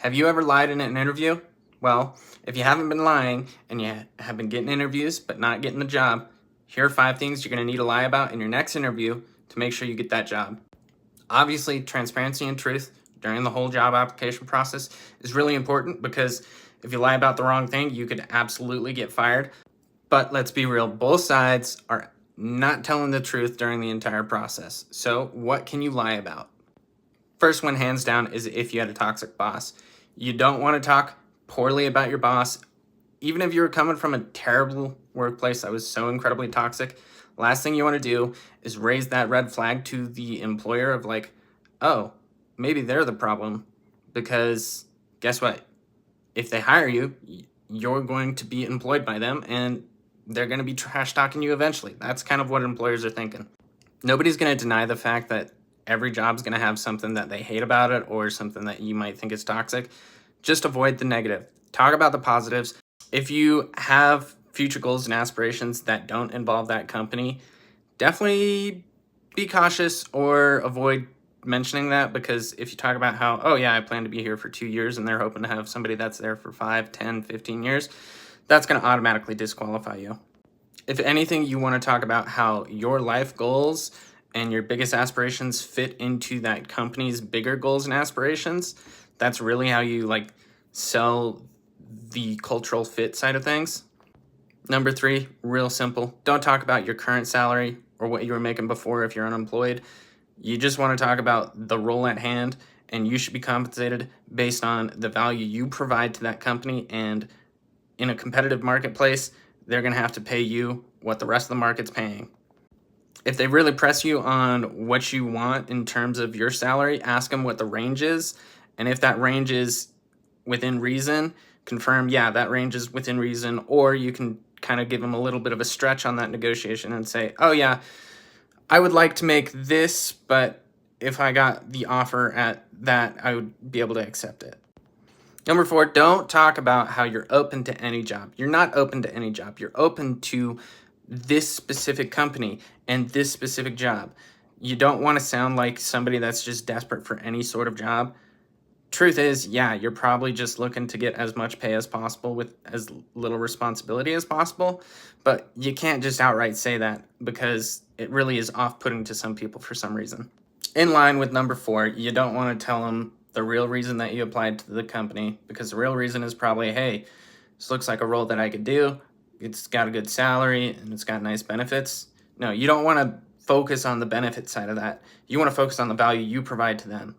Have you ever lied in an interview? Well, if you haven't been lying and you have been getting interviews but not getting the job, here are 5 things you're going to need to lie about in your next interview to make sure you get that job. Obviously, transparency and truth during the whole job application process is really important because if you lie about the wrong thing, you could absolutely get fired. But let's be real, both sides are not telling the truth during the entire process. So what can you lie about? First one, hands down, is if you had a toxic boss. You don't want to talk poorly about your boss. Even if you were coming from a terrible workplace that was so incredibly toxic, last thing you want to do is raise that red flag to the employer of like, oh, maybe they're the problem. Because guess what? If they hire you, you're going to be employed by them and they're going to be trash talking you eventually. That's kind of what employers are thinking. Nobody's going to deny the fact that every job's going to have something that they hate about it or something that you might think is toxic. Just avoid the negative. Talk about the positives. If you have future goals and aspirations that don't involve that company, definitely be cautious or avoid mentioning that, because if you talk about how, oh yeah, I plan to be here for 2 years and they're hoping to have somebody that's there for 5, 10, 15 years, that's going to automatically disqualify you. If anything, you want to talk about how your life goals and your biggest aspirations fit into that company's bigger goals and aspirations. That's really how you sell the cultural fit side of things. Number 3, real simple. Don't talk about your current salary or what you were making before if you're unemployed. You just want to talk about the role at hand, and you should be compensated based on the value you provide to that company. And in a competitive marketplace, they're going to have to pay you what the rest of the market's paying. If they really press you on what you want in terms of your salary, ask them what the range is. And if that range is within reason, confirm, yeah, that range is within reason. Or you can kind of give them a little bit of a stretch on that negotiation and say, oh yeah, I would like to make this, but if I got the offer at that, I would be able to accept it. Number 4, don't talk about how you're open to any job. You're not open to any job. You're open to this specific company and this specific job. You don't want to sound like somebody that's just desperate for any sort of job. Truth is, yeah, you're probably just looking to get as much pay as possible with as little responsibility as possible, but you can't just outright say that because it really is off-putting to some people for some reason. In line with number 4, you don't want to tell them the real reason that you applied to the company, because the real reason is probably, hey, this looks like a role that I could do. It's got a good salary and it's got nice benefits. No, you don't want to focus on the benefit side of that. You want to focus on the value you provide to them.